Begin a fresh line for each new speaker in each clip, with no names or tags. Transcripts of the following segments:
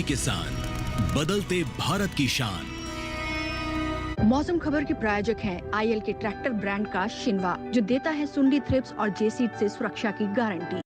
DD किसान, बदलते भारत की शान।
मौसम खबर के प्रायोजक हैं आईएल के ट्रैक्टर ब्रांड का शिनवा, जो देता है सुंडी, थ्रिप्स और जेसीड से सुरक्षा की गारंटी।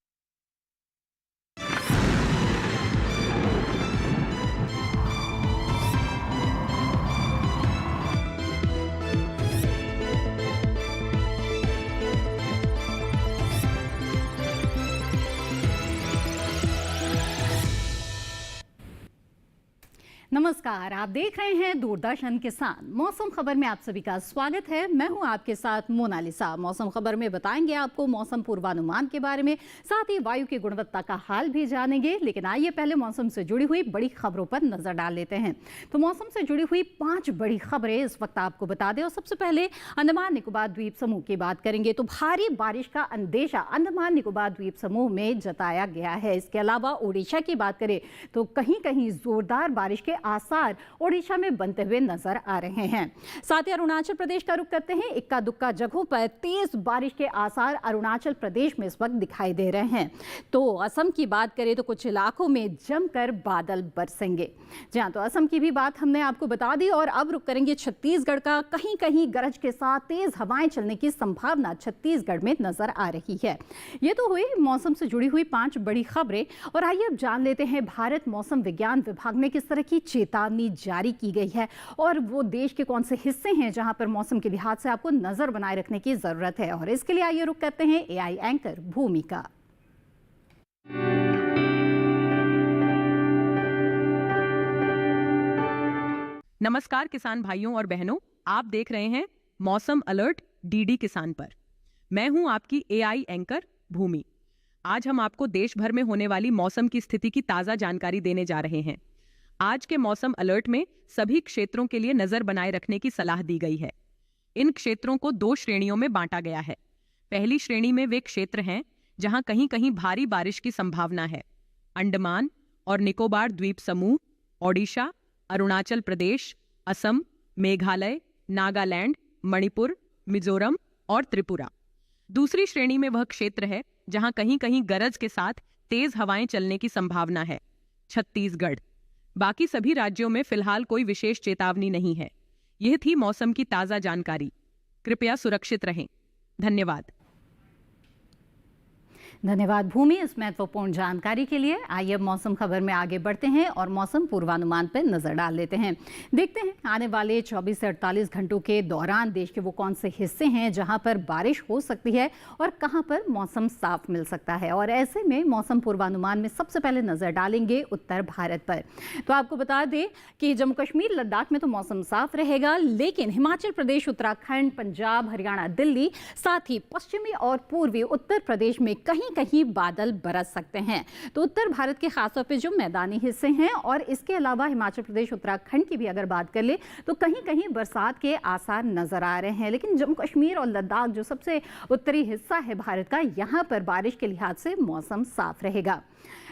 नमस्कार, आप देख रहे हैं दूरदर्शन किसान। मौसम खबर में आप सभी का स्वागत है। मैं हूं आपके साथ मोनालिसा। मौसम खबर में बताएंगे आपको मौसम पूर्वानुमान के बारे में, साथ ही वायु की गुणवत्ता का हाल भी जानेंगे। लेकिन आइए पहले मौसम से जुड़ी हुई बड़ी खबरों पर नजर डाल लेते हैं। तो मौसम से जुड़ी हुई 5 बड़ी खबरें इस वक्त आपको बता दें। और सबसे पहले अंडमान निकोबार द्वीप समूह की बात करेंगे। तो भारी बारिश का अंदेशा अंडमान निकोबार द्वीप समूह में जताया गया है। इसके अलावा ओडिशा की बात करें तो कहीं कहीं जोरदार बारिश के आसार ओडिशा में बनते हुए नजर आ रहे हैं। साथ ही अरुणाचल प्रदेश का रुख करते हैं। इक्का दुक्का जगहों पर तेज बारिश के आसार अरुणाचल प्रदेश में इस वक्त दिखाई दे रहे हैं। तो असम की बात करें तो कुछ इलाकों में जमकर बादल बरसेंगे। जी हाँ, तो असम की भी बात हमने आपको बता दी। और अब रुख करेंगे छत्तीसगढ़ का। कहीं कहीं गरज के साथ तेज हवाएं चलने की संभावना छत्तीसगढ़ में नजर आ रही है। ये तो हुई मौसम से जुड़ी हुई 5 बड़ी खबरें। और आइए अब जान लेते हैं भारत मौसम विज्ञान विभाग में किस तरह की चेतावनी जारी की गई है और वो देश के कौन से हिस्से हैं जहां पर मौसम के लिहाज से आपको नजर बनाए रखने की जरूरत है। और इसके लिए आइए रुक करते हैं एआई एंकर भूमिका।
नमस्कार किसान भाइयों और बहनों, आप देख रहे हैं मौसम अलर्ट डीडी किसान पर। मैं हूं आपकी एआई एंकर भूमि। आज हम आपको देश भर में होने वाली मौसम की स्थिति की ताजा जानकारी देने जा रहे हैं। आज के मौसम अलर्ट में सभी क्षेत्रों के लिए नजर बनाए रखने की सलाह दी गई है। इन क्षेत्रों को 2 श्रेणियों में बांटा गया है। पहली श्रेणी में वे क्षेत्र हैं जहां कहीं कहीं भारी बारिश की संभावना है। अंडमान और निकोबार द्वीप समूह, ओडिशा, अरुणाचल प्रदेश, असम, मेघालय, नागालैंड, मणिपुर, मिजोरम और त्रिपुरा। दूसरी श्रेणी में वह क्षेत्र है जहां कहीं कहीं गरज के साथ तेज हवाएं चलने की संभावना है। छत्तीसगढ़। बाकी सभी राज्यों में फिलहाल कोई विशेष चेतावनी नहीं है। यह थी मौसम की ताजा जानकारी। कृपया सुरक्षित रहें। धन्यवाद।
धन्यवाद भूमि इस महत्वपूर्ण जानकारी के लिए। आइए अब मौसम खबर में आगे बढ़ते हैं और मौसम पूर्वानुमान पर नजर डाल लेते हैं। देखते हैं आने वाले 24 से 48 घंटों के दौरान देश के वो कौन से हिस्से हैं जहां पर बारिश हो सकती है और कहां पर मौसम साफ मिल सकता है। और ऐसे में मौसम पूर्वानुमान में सबसे पहले नजर डालेंगे उत्तर भारत पर। तो आपको बता दें कि जम्मू कश्मीर, लद्दाख में तो मौसम साफ रहेगा, लेकिन हिमाचल प्रदेश, उत्तराखंड, पंजाब, हरियाणा, दिल्ली, साथ ही पश्चिमी और पूर्वी उत्तर प्रदेश में कहीं कहीं बादल बरस सकते हैं। तो उत्तर भारत के खासतौर पे जो मैदानी हिस्से हैं और इसके अलावा हिमाचल प्रदेश, उत्तराखंड की भी अगर बात कर ले तो कहीं कहीं बरसात के आसार नजर आ रहे हैं। लेकिन जम्मू कश्मीर और लद्दाख जो सबसे उत्तरी हिस्सा है भारत का, यहां पर बारिश के लिहाज से मौसम साफ रहेगा।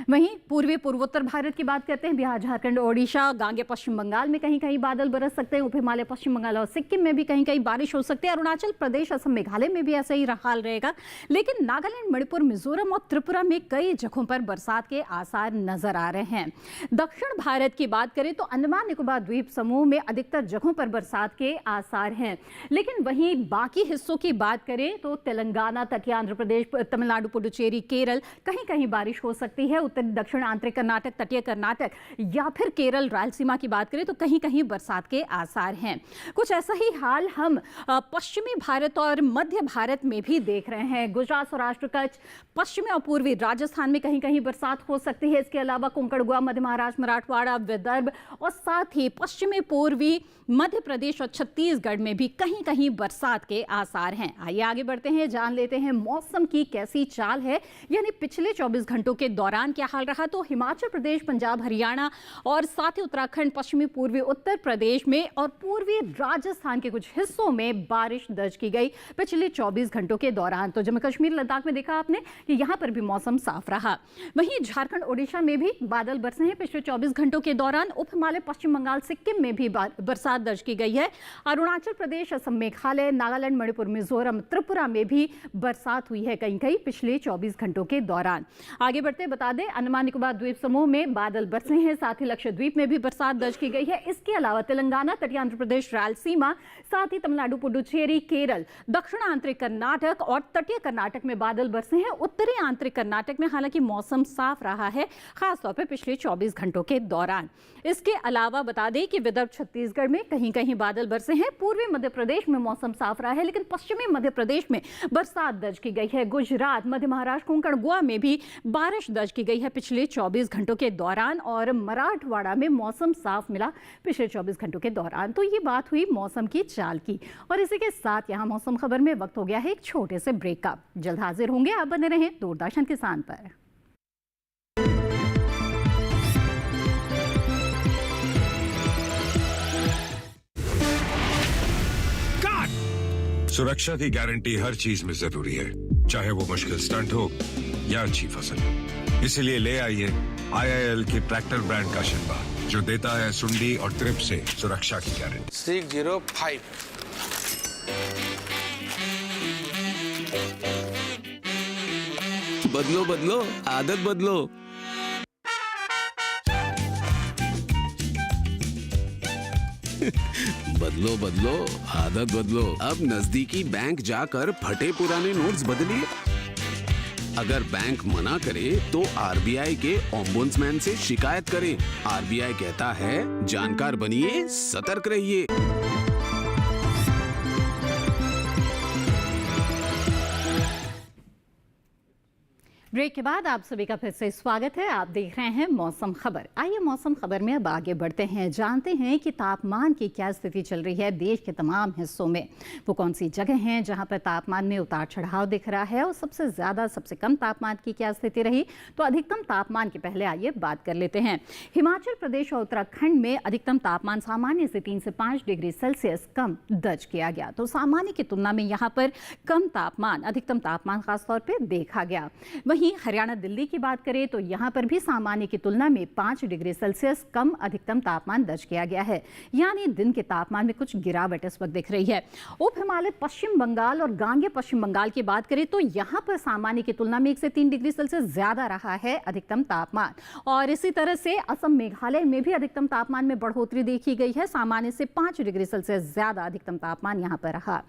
वहीं पूर्वी पूर्वोत्तर भारत की बात करते हैं। बिहार, झारखंड, ओडिशा, गांगे पश्चिम बंगाल में कहीं कहीं बादल बरस सकते हैं। उप हिमालय, पश्चिम बंगाल और सिक्किम में भी कहीं कहीं बारिश हो सकती है। अरुणाचल प्रदेश, असम, मेघालय में भी ऐसा ही हाल रहेगा। लेकिन नागालैंड, मणिपुर, मिजोरम और त्रिपुरा में कई जगहों पर बरसात के आसार नजर आ रहे हैं। दक्षिण भारत की बात करें तो अंडमान निकोबार द्वीप समूह में अधिकतर जगहों पर बरसात के आसार हैं। लेकिन वहीं बाकी हिस्सों की बात करें तो तेलंगाना, तटीय आंध्र प्रदेश, तमिलनाडु, पुडुचेरी, केरल, कहीं कहीं बारिश हो सकती है। उत्तरी दक्षिण आंतरिक कर्नाटक, तटीय कर्नाटक या फिर केरल, रायलसीमा की बात करें तो कहीं कहीं बरसात के आसार हैं। कुछ ऐसा ही हाल हम पश्चिमी भारत और मध्य भारत में भी देख रहे हैं। गुजरात, सौराष्ट्र, कच्छ, पश्चिमी और पूर्वी राजस्थान में कहीं कहीं बरसात हो सकती है। इसके अलावा कोंकण, गोवा, मध्य महाराष्ट्र, मराठवाड़ा, विदर्भ और साथ ही पश्चिमी पूर्वी मध्य प्रदेश और छत्तीसगढ़ में भी कहीं कहीं बरसात के आसार हैं। आइए आगे बढ़ते हैं, जान लेते हैं मौसम की कैसी चाल है, यानी पिछले 24 घंटों के दौरान क्या हाल रहा। तो हिमाचल प्रदेश, पंजाब, हरियाणा और साथ ही उत्तराखंड, पश्चिमी पूर्वी उत्तर प्रदेश में और पूर्वी राजस्थान के कुछ हिस्सों में बारिश दर्ज की गई पिछले 24 घंटों के दौरान। तो जम्मू कश्मीर, लद्दाख में देखा आपने कि यहां पर भी मौसम साफ रहा। वहीं झारखंड, ओडिशा में भी बादल बरसे हैं पिछले 24 घंटों के दौरान। उप हिमालय, पश्चिम बंगाल, सिक्किम में भी बरसात दर्ज की गई है। अरुणाचल प्रदेश, असम, मेघालय, नागालैंड, मणिपुर, मिजोरम, त्रिपुरा में भी बरसात हुई है कहीं कहीं पिछले 24 घंटों के दौरान। आगे बढ़ते बता दें, अंडमान निकोबार द्वीप समूह में बादल बरसे हैं, साथ ही लक्षद्वीप में भी बरसात दर्ज की गई है। इसके अलावा तेलंगाना, तटीय आंध्र प्रदेश, रायलसीमा, साथ ही तमिलनाडु, पुडुचेरी, केरल, दक्षिण आंतरिक कर्नाटक और तटीय कर्नाटक में बादल बरसे हैं। उत्तरी आंतरिक कर्नाटक में हालांकि मौसम साफ रहा है, खासतौर पर पिछले 24 घंटों के दौरान। इसके अलावा बता दें कि विदर्भ, छत्तीसगढ़ में कहीं कहीं बादल बरसे हैं। पूर्वी मध्य प्रदेश में मौसम साफ रहा है, लेकिन पश्चिमी मध्य प्रदेश में बरसात दर्ज की गई है। गुजरात, मध्य महाराष्ट्र, कोंकण, गोवा में भी बारिश दर्ज की गई है पिछले 24 घंटों के दौरान, और मराठवाड़ा में मौसम साफ मिला पिछले 24 घंटों के दौरान। तो ये बात हुई मौसम की चाल की, और इसी के साथ यहाँ मौसम खबर में वक्त हो गया है एक छोटे से ब्रेक का। जल्द हाजिर होंगे, आप बने रहें दूरदर्शन किसान पर।
सुरक्षा की गारंटी हर चीज में जरूरी है, चाहे वो मुश्किल स्टंट हो या अच्छी फसल। इसलिए ले आइए IIL के ट्रैक्टर ब्रांड का शिनवा, जो देता है सुंडी और ट्रिप से सुरक्षा की गारंटी।
605
बदलो बदलो, आदत बदलो। बदलो बदलो, आदत बदलो। अब नजदीकी बैंक जाकर फटे पुराने नोट्स बदलिए। अगर बैंक मना करे तो RBI के ओम्बुड्समैन से शिकायत करें। RBI कहता है, जानकार बनिए, सतर्क रहिए।
ब्रेक के बाद आप सभी का फिर से स्वागत है। आप देख रहे हैं मौसम खबर। आइए मौसम खबर में अब आगे बढ़ते हैं, जानते हैं कि तापमान की क्या स्थिति चल रही है देश के तमाम हिस्सों में। वो कौन सी जगह हैं जहां पर तापमान में उतार चढ़ाव दिख रहा है, और सबसे ज्यादा सबसे कम तापमान की क्या स्थिति रही। तो अधिकतम तापमान के पहले आइए बात कर लेते हैं। हिमाचल प्रदेश और उत्तराखंड में अधिकतम तापमान सामान्य से 3 से 5 डिग्री सेल्सियस कम दर्ज किया गया। तो सामान्य की तुलना में यहाँ पर कम तापमान, अधिकतम तापमान खासतौर पर देखा गया। वहीं हरियाणा, दिल्ली की बात करें तो यहां पर भी सामान्य की तुलना में 5 डिग्री सेल्सियस कम अधिकतम तापमान दर्ज किया गया है, यानी दिन के तापमान में कुछ गिरावट इस वक्त दिख रही है। उप हिमालय पश्चिम बंगाल और गांगे पश्चिम बंगाल की बात करें तो यहां पर सामान्य की तुलना में 1 से 3 डिग्री सेल्सियस ज्यादा रहा है अधिकतम तापमान, और इसी तरह से असम, मेघालय में भी अधिकतम तापमान में बढ़ोतरी देखी गई है। सामान्य से 5 डिग्री सेल्सियस ज्यादा अधिकतम तापमान यहां पर रहा।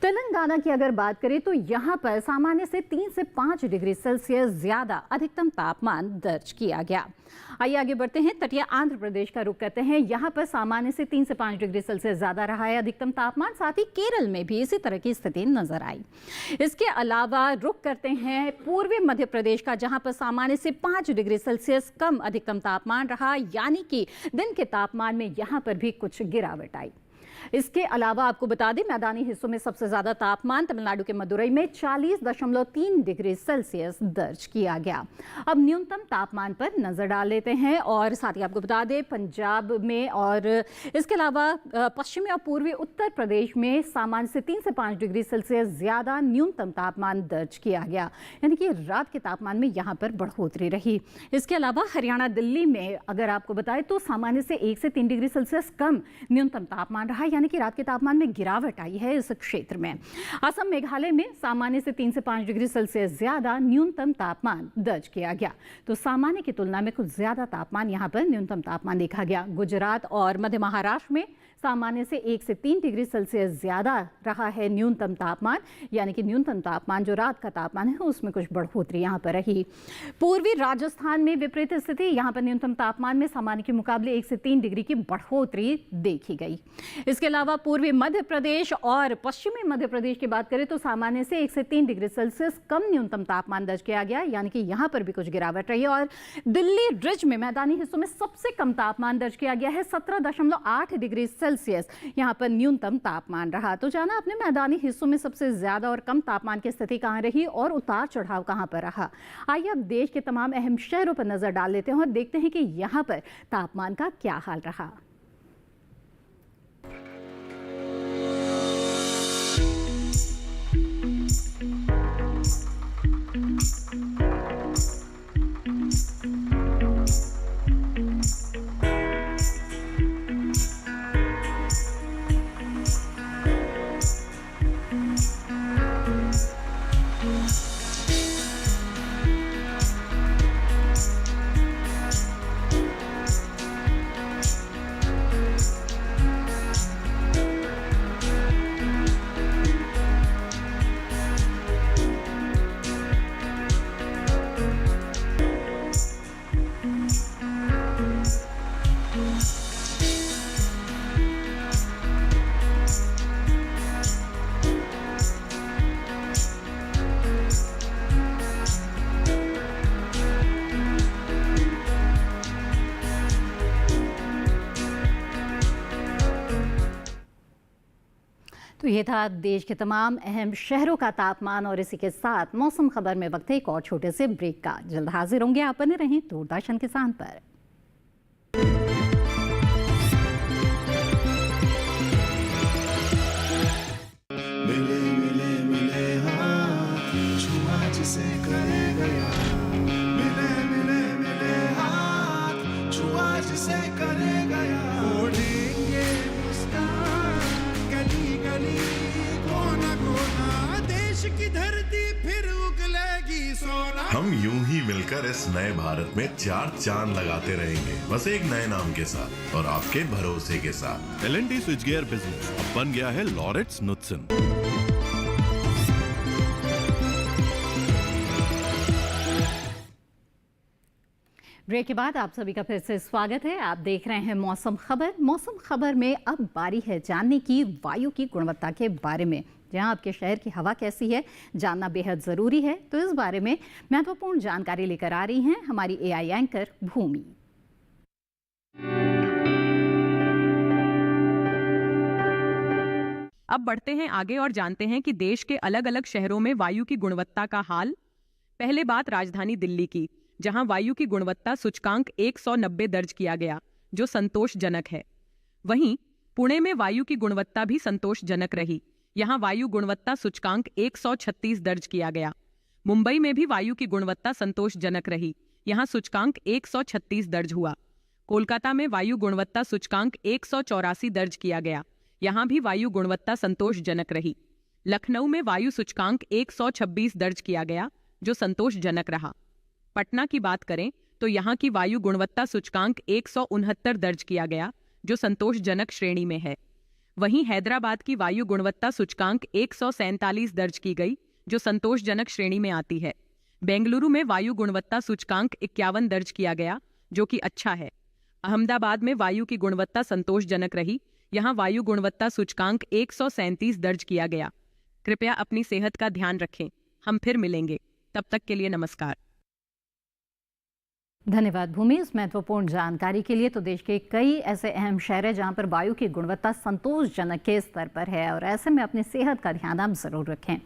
तेलंगाना की अगर बात करें तो यहां पर सामान्य से 3 से 5 डिग्री सेल्सियस ज्यादा अधिकतम तापमान दर्ज किया गया। आइए आगे बढ़ते हैं, तटीय आंध्र प्रदेश का रुख करते हैं। यहां पर सामान्य से 3 से 5 डिग्री सेल्सियस ज्यादा रहा है अधिकतम तापमान, साथ ही केरल में भी इसी तरह की स्थिति नजर आई। इसके अलावा रुख करते हैं पूर्वी मध्य प्रदेश का, जहां पर सामान्य से 5 डिग्री सेल्सियस कम अधिकतम तापमान रहा, यानी कि दिन के तापमान में यहां पर भी कुछ गिरावट आई। इसके अलावा आपको बता दें, मैदानी हिस्सों में सबसे ज्यादा तापमान तमिलनाडु के मदुरई में 40.3 डिग्री सेल्सियस दर्ज किया गया। अब न्यूनतम तापमान पर नजर डाल लेते हैं, और साथ ही आपको बता दें पंजाब में और इसके अलावा पश्चिमी और पूर्वी उत्तर प्रदेश में सामान्य से 3 से 5 डिग्री सेल्सियस ज्यादा न्यूनतम तापमान दर्ज किया गया, यानी कि रात के तापमान में यहाँ पर बढ़ोतरी रही। इसके अलावा हरियाणा, दिल्ली में अगर आपको बताएं तो सामान्य से 1 से 3 डिग्री सेल्सियस कम न्यूनतम तापमान रहा, यानी कि रात के तापमान में गिरावट आई है इस क्षेत्र में। असम, मेघालय में सामान्य से 3 से 5 डिग्री सेल्सियस ज्यादा न्यूनतम तापमान दर्ज किया गया। तो सामान्य की तुलना में कुछ ज्यादा तापमान यहां पर न्यूनतम तापमान देखा गया। गुजरात और मध्य महाराष्ट्र में सामान्य से 1 से 3 डिग्री सेल्सियस ज्यादा रहा है न्यूनतम तापमान, यानी कि न्यूनतम तापमान जो रात का तापमान है उसमें कुछ बढ़ोतरी यहां पर रही। पूर्वी राजस्थान में विपरीत स्थिति, यहां पर न्यूनतम तापमान में सामान्य के मुकाबले 1 से 3 डिग्री की बढ़ोतरी देखी गई। इसके अलावा पूर्वी मध्य प्रदेश और पश्चिमी मध्य प्रदेश की बात करें तो सामान्य से 1 से 3 डिग्री सेल्सियस कम न्यूनतम तापमान दर्ज किया गया, यानी कि यहां पर भी कुछ गिरावट रही। और दिल्ली रिज में मैदानी हिस्सों में सबसे कम तापमान दर्ज किया गया है, 17.8 डिग्री सेल्सियस यहां पर न्यूनतम तापमान रहा। तो जाना अपने मैदानी हिस्सों में सबसे ज्यादा और कम तापमान की स्थिति कहां रही और उतार चढ़ाव कहां पर रहा। आइए अब देश के तमाम अहम शहरों पर नजर डाल लेते हैं और देखते हैं कि यहां पर तापमान का क्या हाल रहा। तो ये था देश के तमाम अहम शहरों का तापमान और इसी के साथ मौसम खबर में वक्त है एक और छोटे से ब्रेक का। जल्द हाजिर होंगे, आप बने रहें दूरदर्शन किसान पर।
मिले मिले मिले हाथ छुआ जिसे करे गया, मिले मिले मिले हाथ छुआ जिसे करे गया, ओढ़ेंगे मुस्कान गली गली कोना कोना, देश की धरती फिर उगलेगी सोना।
हम यूं ही मिलकर इस नए भारत में 4 चांद लगाते रहेंगे, बस एक नए नाम के साथ और आपके भरोसे के साथ।
L&T स्विच गियर बिजनेस अब बन गया है लॉरेट्स नुत्सन।
ब्रेक के बाद आप सभी का फिर से स्वागत है। आप देख रहे हैं मौसम खबर। मौसम खबर में अब बारी है जानने की वायु की गुणवत्ता के बारे में। जहां आपके शहर की हवा कैसी है जानना बेहद ज़रूरी है, तो इस बारे में महत्वपूर्ण जानकारी लेकर आ रही हैं हमारी एआई एंकर भूमि।
अब बढ़ते हैं आगे और जानते हैं कि देश के अलग अलग शहरों में वायु की गुणवत्ता का हाल। पहले बात राजधानी दिल्ली की, जहां वायु की गुणवत्ता सूचकांक 190 दर्ज किया गया, जो संतोषजनक है। वहीं पुणे में वायु की गुणवत्ता भी संतोषजनक रही। यहां वायु गुणवत्ता सूचकांक 136 दर्ज किया गया। मुंबई में भी वायु की गुणवत्ता संतोषजनक रही। यहां सूचकांक 136 दर्ज हुआ। कोलकाता में वायु गुणवत्ता सूचकांक 184 दर्ज किया गया। यहां भी वायु गुणवत्ता संतोषजनक रही। लखनऊ में वायु सूचकांक 126 दर्ज किया गया, जो संतोषजनक रहा। पटना की बात करें तो यहां की वायु गुणवत्ता सूचकांक 169 दर्ज किया गया, जो संतोषजनक श्रेणी में है। वहीं हैदराबाद की वायु गुणवत्ता सूचकांक 147 दर्ज की गई, जो संतोषजनक श्रेणी में आती है। बेंगलुरु में वायु गुणवत्ता सूचकांक 51 दर्ज किया गया, जो कि अच्छा है। अहमदाबाद में वायु की गुणवत्ता संतोषजनक रही। यहां वायु गुणवत्ता सूचकांक 137 दर्ज किया गया। कृपया अपनी सेहत का ध्यान रखें। हम फिर मिलेंगे, तब तक के लिए नमस्कार।
धन्यवाद भूमि इस महत्वपूर्ण जानकारी के लिए। तो देश के कई ऐसे अहम शहर हैं जहां पर वायु की गुणवत्ता संतोषजनक के स्तर पर है और ऐसे में अपनी सेहत का ध्यान आप जरूर रखें।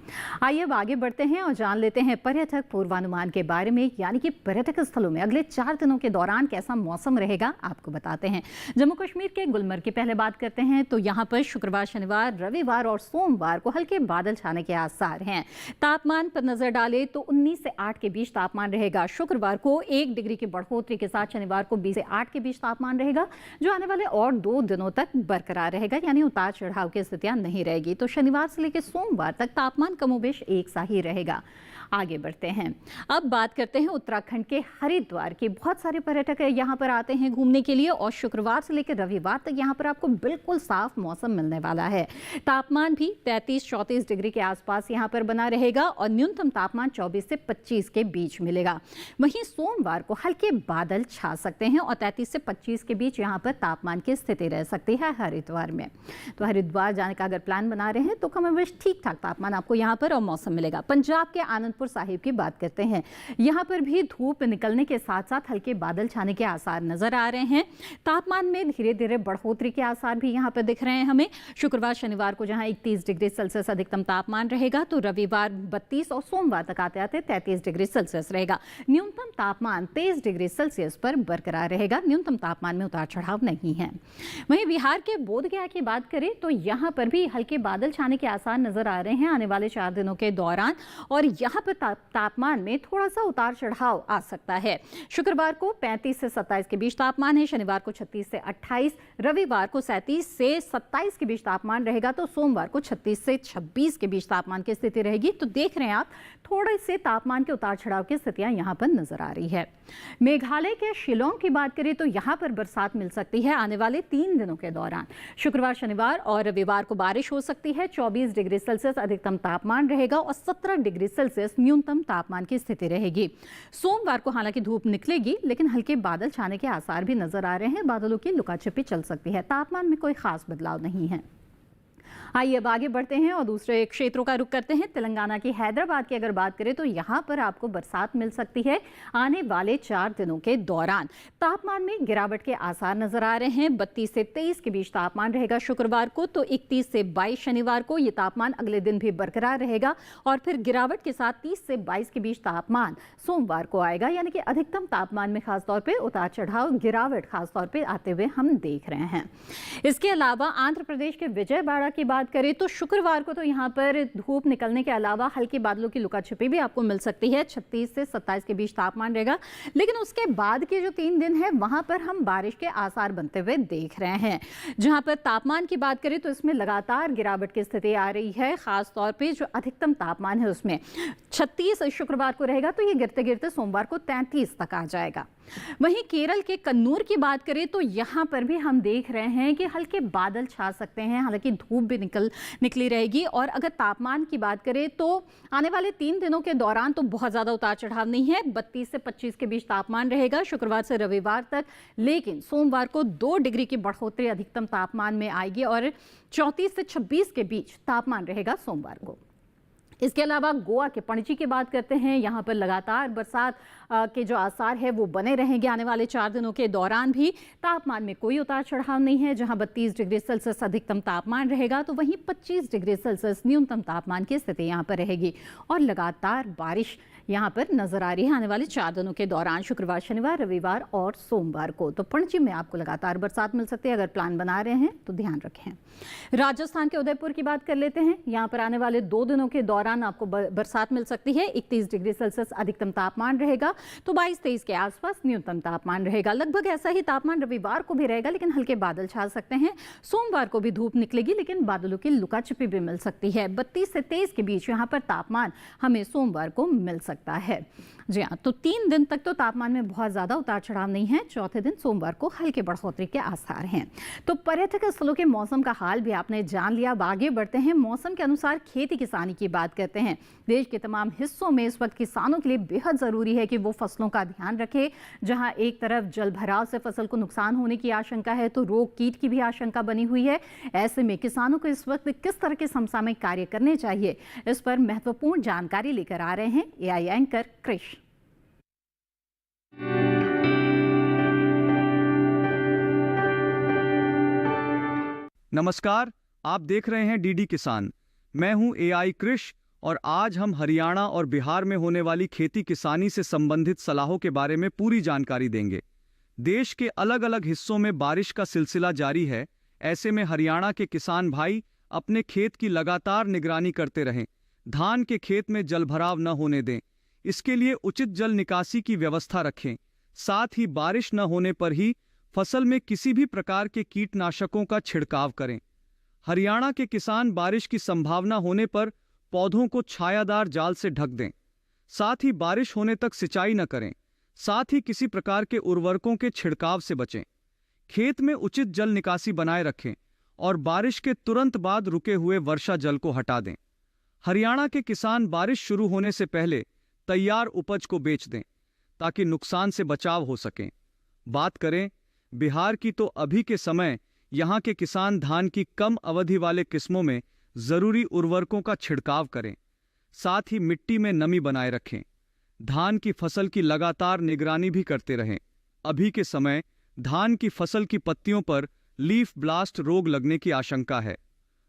आइए अब आगे बढ़ते हैं और जान लेते हैं पर्यटक पूर्वानुमान के बारे में, यानी कि पर्यटक स्थलों में अगले 4 दिनों के दौरान कैसा मौसम रहेगा आपको बताते हैं। जम्मू कश्मीर के गुलमर्ग की पहले बात करते हैं तो यहाँ पर शुक्रवार, शनिवार, रविवार और सोमवार को हल्के बादल छाने के आसार हैं। तापमान पर नजर डालें तो 19 से 8 के बीच तापमान रहेगा। शुक्रवार को 1 डिग्री की बढ़ोतरी के साथ शनिवार को 20 से 8 के बीच तापमान रहेगा, जो आने वाले और 2 दिनों तक बरकरार रहेगा, यानी उतार चढ़ाव की स्थितियां नहीं रहेगी। तो शनिवार से लेकर सोमवार तक तापमान कमोबेश एक सा ही रहेगा। आगे बढ़ते हैं, अब बात करते हैं उत्तराखंड के हरिद्वार की। बहुत सारे पर्यटक यहाँ पर आते हैं घूमने के लिए और शुक्रवार से लेकर रविवार तक यहाँ पर आपको बिल्कुल साफ मौसम मिलने वाला है। तापमान भी 33-34 डिग्री के आसपास यहाँ पर बना रहेगा और न्यूनतम तापमान 24 से 25 के बीच मिलेगा। वहीं सोमवार को हल्के बादल छा सकते हैं और 33 से 25 के बीच यहाँ पर तापमान की स्थिति रह सकती है हरिद्वार में। तो हरिद्वार जाने का अगर प्लान बना रहे हैं तो कमोबेश ठीक ठाक तापमान आपको यहाँ पर और मौसम मिलेगा। पंजाब के आनंदपुर साहिब की बात करते हैं। यहां पर भी धूप निकलने के साथ साथ हल्के बादल छाने के आसार नजर आ रहे हैं। तापमान में धीरे धीरे बढ़ोतरी के आसार भी यहां पर दिख रहे हैं हमें। शुक्रवार, शनिवार को जहां 31 डिग्री सेल्सियस अधिकतम तापमान रहेगा, तो रविवार 32 और सोमवार तक आते आते 33 डिग्री सेल्सियस रहेगा। न्यूनतम तापमान 23 डिग्री सेल्सियस पर बरकरार रहेगा। न्यूनतम तापमान में उतार चढ़ाव नहीं है। वहीं बिहार के बोधगया की बात करें तो यहां पर भी हल्के बादल छाने के आसार नजर आ रहे हैं आने वाले 4 दिनों के दौरान और यहां तापमान में थोड़ा सा उतार चढ़ाव आ सकता है। शुक्रवार को 35 से 27 के बीच तापमान है, शनिवार को 36 से 28, रविवार को 37 से 27 के बीच तापमान रहेगा, तो सोमवार को 36 से 26 के बीच तापमान की स्थिति रहेगी। तो देख रहे हैं आप थोड़े से तापमान के उतार चढ़ाव की स्थितियां यहां पर नजर आ रही है। मेघालय के शिलोंग की बात करें तो यहां पर बरसात मिल सकती है आने वाले 3 दिनों के दौरान। शुक्रवार, शनिवार और रविवार को बारिश हो सकती है। 24 डिग्री सेल्सियस अधिकतम तापमान रहेगा और 17 डिग्री सेल्सियस न्यूनतम तापमान की स्थिति रहेगी। सोमवार को हालांकि धूप निकलेगी, लेकिन हल्के बादल छाने के आसार भी नजर आ रहे हैं। बादलों की लुकाछिपी चल सकती है। तापमान में कोई खास बदलाव नहीं है। आइए अब आगे बढ़ते हैं और दूसरे क्षेत्रों का रुख करते हैं। तेलंगाना की हैदराबाद की अगर बात करें तो यहाँ पर आपको बरसात मिल सकती है आने वाले 4 दिनों के दौरान। तापमान में गिरावट के आसार नजर आ रहे हैं। 32 से 23 के बीच तापमान रहेगा शुक्रवार को, तो 31 से 22 शनिवार को ये तापमान अगले दिन भी बरकरार रहेगा और फिर गिरावट के साथ 30 से 22 के बीच तापमान सोमवार को आएगा। यानी कि अधिकतम तापमान में खासतौर पर उतार चढ़ाव, गिरावट खासतौर पर आते हुए हम देख रहे हैं। इसके अलावा आंध्र प्रदेश के विजयवाड़ा की बात करें तो शुक्रवार को तो यहाँ पर धूप निकलने के अलावा हल्के बादलों की लुका छिपी भी आपको मिल सकती है। 36 से 27 के बीच तापमान रहेगा, लेकिन उसके बाद के जो 3 दिन है वहां पर हम बारिश के आसार बनते हुए देख रहे हैं। जहां पर तापमान की बात करें तो इसमें लगातार गिरावट की स्थिति आ रही है। खास तौर पे जो अधिकतम तापमान है उसमें 36 शुक्रवार को रहेगा, तो ये गिरते गिरते सोमवार को 33 तक आ जाएगा। वहीं केरल के कन्नूर की बात करें तो यहाँ पर भी हम देख रहे हैं कि हल्के बादल छा सकते हैं, हालांकि धूप भी निकली रहेगी। और अगर तापमान की बात करें तो आने वाले 3 दिनों के दौरान तो बहुत ज़्यादा उतार चढ़ाव नहीं है। 32 से 25 के बीच तापमान रहेगा शुक्रवार से रविवार तक, लेकिन सोमवार को 2 डिग्री की बढ़ोतरी अधिकतम तापमान में आएगी और 34 से 26 के बीच तापमान रहेगा सोमवार को। इसके अलावा गोवा के पणजी की बात करते हैं। यहाँ पर लगातार बरसात के जो आसार है वो बने रहेंगे आने वाले 4 दिनों के दौरान भी। तापमान में कोई उतार चढ़ाव नहीं है। जहाँ 32 डिग्री सेल्सियस अधिकतम तापमान रहेगा, तो वहीं 25 डिग्री सेल्सियस न्यूनतम तापमान की स्थिति यहाँ पर रहेगी और लगातार बारिश यहाँ पर नजर आ रही है आने वाले 4 दिनों के दौरान, शुक्रवार, शनिवार, रविवार और सोमवार को। तो पणजी में आपको लगातार बरसात मिल सकती है। अगर प्लान बना रहे हैं तो ध्यान रखें। राजस्थान के उदयपुर की बात कर लेते हैं। यहाँ पर आने वाले 2 दिनों के दौरान आपको बरसात मिल सकती है। 31 डिग्री सेल्सियस अधिकतम तापमान रहेगा, तो 22-23 के आसपास न्यूनतम तापमान रहेगा। लगभग ऐसा ही तापमान रविवार को भी रहेगा, लेकिन हल्के बादल छा सकते हैं। सोमवार को भी धूप निकलेगी, लेकिन बादलों की लुका छिपी भी मिल सकती है। 32 से 23 के बीच यहाँ पर तापमान हमें सोमवार को मिल सकता है। जी हाँ, तो 3 दिन तक तो तापमान में बहुत ज्यादा उतार चढ़ाव नहीं है। चौथे दिन सोमवार को हल्के बढ़ोतरी के आसार हैं। तो पर्यटक स्थलों के मौसम का हाल भी आपने जान लिया। अब आगे बढ़ते हैं, मौसम के अनुसार खेती किसानी की बात करते हैं। देश के तमाम हिस्सों में इस वक्त किसानों के लिए बेहद जरूरी है कि वो फसलों का ध्यान रखें। जहां एक तरफ जल भराव से फसल को नुकसान होने की आशंका है, तो रोग कीट की भी आशंका बनी हुई है। ऐसे में किसानों को इस वक्त किस तरह के समसामयिक कार्य करने चाहिए, इस पर महत्वपूर्ण जानकारी लेकर आ रहे हैं एआई एंकर कृष।
नमस्कार, आप देख रहे हैं डीडी किसान। मैं हूं एआई कृष और आज हम हरियाणा और बिहार में होने वाली खेती किसानी से संबंधित सलाहों के बारे में पूरी जानकारी देंगे। देश के अलग अलग हिस्सों में बारिश का सिलसिला जारी है। ऐसे में हरियाणा के किसान भाई अपने खेत की लगातार निगरानी करते रहें। धान के खेत में जलभराव न होने दें। इसके लिए उचित जल निकासी की व्यवस्था रखें। साथ ही बारिश न होने पर ही फसल में किसी भी प्रकार के कीटनाशकों का छिड़काव करें। हरियाणा के किसान बारिश की संभावना होने पर पौधों को छायादार जाल से ढक दें। साथ ही बारिश होने तक सिंचाई न करें। साथ ही किसी प्रकार के उर्वरकों के छिड़काव से बचें। खेत में उचित जल निकासी बनाए रखें और बारिश के तुरंत बाद रुके हुए वर्षा जल को हटा दें। हरियाणा के किसान बारिश शुरू होने से पहले तैयार उपज को बेच दें ताकि नुकसान से बचाव हो सके। बात करें बिहार की, तो अभी के समय यहाँ के किसान धान की कम अवधि वाले किस्मों में जरूरी उर्वरकों का छिड़काव करें। साथ ही मिट्टी में नमी बनाए रखें। धान की फसल की लगातार निगरानी भी करते रहें। अभी के समय धान की फसल की पत्तियों पर लीफ ब्लास्ट रोग लगने की आशंका है।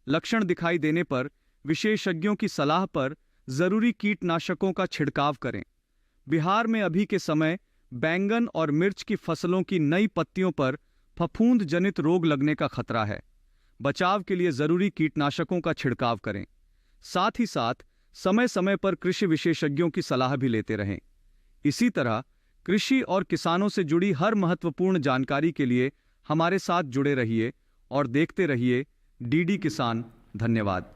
लक्षण दिखाई देने पर विशेषज्ञों की सलाह पर जरूरी कीटनाशकों का छिड़काव करें। बिहार में अभी के समय बैंगन और मिर्च की फसलों की नई पत्तियों पर फफूंद जनित रोग लगने का खतरा है। बचाव के लिए जरूरी कीटनाशकों का छिड़काव करें। साथ ही साथ समय समय पर कृषि विशेषज्ञों की सलाह भी लेते रहें। इसी तरह कृषि और किसानों से जुड़ी हर महत्वपूर्ण जानकारी के लिए हमारे साथ जुड़े रहिए और देखते रहिए डीडी किसान। धन्यवाद।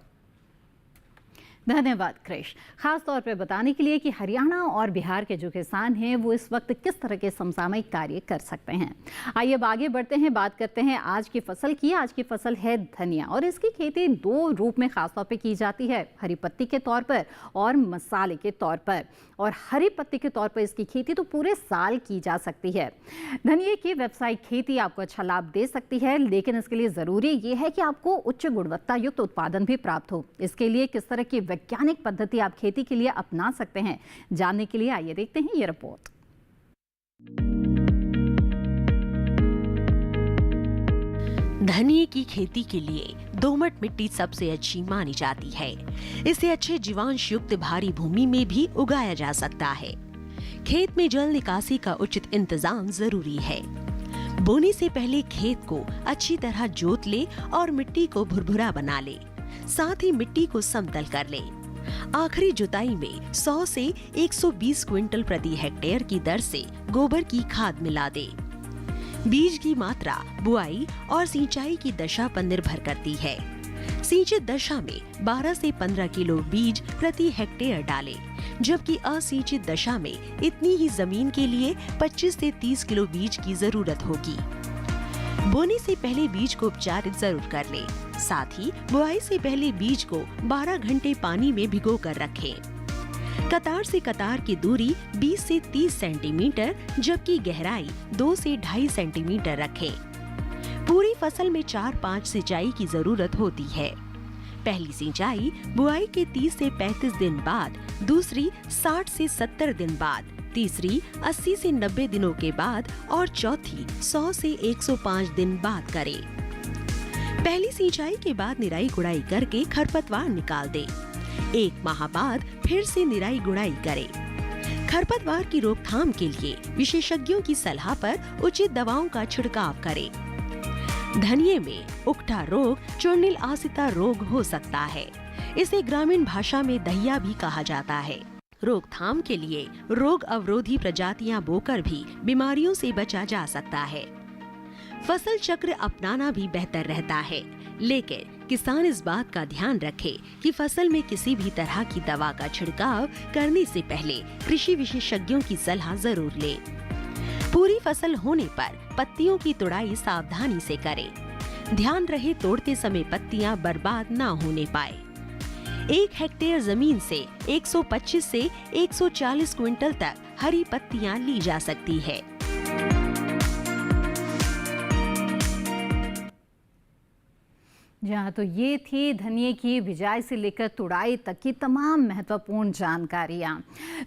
धन्यवाद कृष। खास तौर पे बताने के लिए कि हरियाणा और बिहार के जो किसान हैं वो इस वक्त किस तरह के समसामयिक कार्य कर सकते हैं। आइए अब आगे बढ़ते हैं, बात करते हैं आज की फसल की। आज की फसल है धनिया और इसकी खेती दो रूप में खास तौर पे की जाती है, हरी पत्ती के तौर पर और मसाले के तौर पर। और हरी पत्ती के तौर पर इसकी खेती तो पूरे साल की जा सकती है। धनिया की व्यावसायिक खेती आपको अच्छा लाभ दे सकती है, लेकिन इसके लिए ज़रूरी ये है कि आपको उच्च गुणवत्ता युक्त उत्पादन भी प्राप्त हो। इसके लिए किस तरह की वैज्ञानिक पद्धति आप खेती के लिए अपना सकते हैं, जानने के लिए आइए देखते हैं ये रिपोर्ट।
धनिये की खेती के लिए दोमट मिट्टी सबसे अच्छी मानी जाती है। इसे अच्छे जीवांश युक्त भारी भूमि में भी उगाया जा सकता है। खेत में जल निकासी का उचित इंतजाम जरूरी है। बोने से पहले खेत को अच्छी तरह जोत ले और मिट्टी को भुरभुरा बना ले, साथ ही मिट्टी को समतल कर ले। आखिरी जुताई में 100 से 120 क्विंटल प्रति हेक्टेयर की दर से गोबर की खाद मिला दे। बीज की मात्रा बुआई और सिंचाई की दशा पर निर्भर करती है। सिंचित दशा में 12 से 15 किलो बीज प्रति हेक्टेयर डालें, जबकि असिंचित दशा में इतनी ही जमीन के लिए 25 से 30 किलो बीज की जरूरत होगी। बोने से पहले बीज को उपचारित जरूर कर लें। साथ ही बुआई से पहले बीज को 12 घंटे पानी में भिगो कर रखें। कतार से कतार की दूरी 20 से 30 सेंटीमीटर, जबकि गहराई 2 से 2.5 सेंटीमीटर रखें। पूरी फसल में 4-5 सिंचाई की जरूरत होती है। पहली सिंचाई बुआई के 30 से 35 दिन बाद, दूसरी 60 से 70 दिन बाद, तीसरी 80 से 90 दिनों के बाद और चौथी 100 से 105 दिन बाद करें। पहली सिंचाई के बाद निराई गुड़ाई करके खरपतवार निकाल दें। 1 माह बाद फिर से निराई गुड़ाई करें। खरपतवार की रोकथाम के लिए विशेषज्ञों की सलाह पर उचित दवाओं का छिड़काव करें। धनिये में उकठा रोग चूर्णिल आसिता रोग हो सकता है। इसे ग्रामीण भाषा में दहिया भी कहा जाता है। रोकथाम के लिए रोग अवरोधी प्रजातियां बोकर भी बीमारियों से बचा जा सकता है। फसल चक्र अपनाना भी बेहतर रहता है, लेकिन किसान इस बात का ध्यान रखे कि फसल में किसी भी तरह की दवा का छिड़काव करने से पहले कृषि विशेषज्ञों की सलाह जरूर ले। पूरी फसल होने पर पत्तियों की तुड़ाई सावधानी से करें। ध्यान रहे तोड़ते समय पत्तियां बर्बाद ना होने पाए। 1 हेक्टेयर जमीन से 125 से 140 क्विंटल तक हरी पत्तियां ली जा सकती है।
जहाँ तो ये थी धनिये की बिजाई से लेकर तुड़ाई तक की तमाम महत्वपूर्ण जानकारियाँ।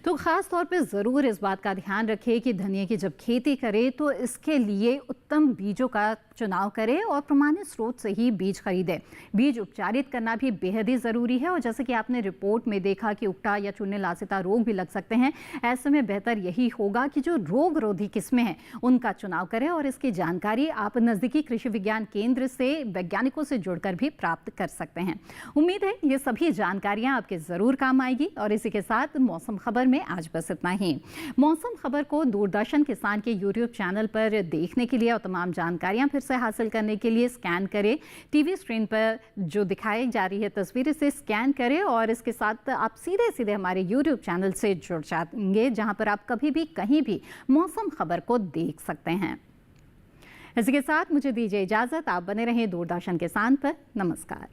तो ख़ास तौर पे ज़रूर इस बात का ध्यान रखें कि धनिये की जब खेती करें तो इसके लिए उत्तम बीजों का चुनाव करें और प्रमाणित स्रोत से ही बीज खरीदें। बीज उपचारित करना भी बेहद ही ज़रूरी है और जैसे कि आपने रिपोर्ट में देखा कि उकटा या चूर्णिल आसिता रोग भी लग सकते हैं। ऐसे में बेहतर यही होगा कि जो रोग रोधी किस्में हैं उनका चुनाव करें और इसकी जानकारी आप नज़दीकी कृषि विज्ञान केंद्र से वैज्ञानिकों से जुड़कर भी प्राप्त कर सकते हैं। उम्मीद है ये सभी जानकारियां आपके ज़रूर काम आएगी और इसी के साथ मौसम खबर में आज बस इतना ही। मौसम खबर को दूरदर्शन किसान के यूट्यूब चैनल पर देखने के लिए और तमाम जानकारियां फिर से हासिल करने के लिए स्कैन करें। टीवी स्क्रीन पर जो दिखाई जा रही है तस्वीर से स्कैन करें और इसके साथ आप सीधे सीधे हमारे यूट्यूब चैनल से जुड़ जाएंगे, जहां पर आप कभी भी कहीं भी मौसम खबर को देख सकते हैं। इसी के साथ मुझे दीजिए इजाजत। आप बने रहें दूरदर्शन किसान पर। नमस्कार।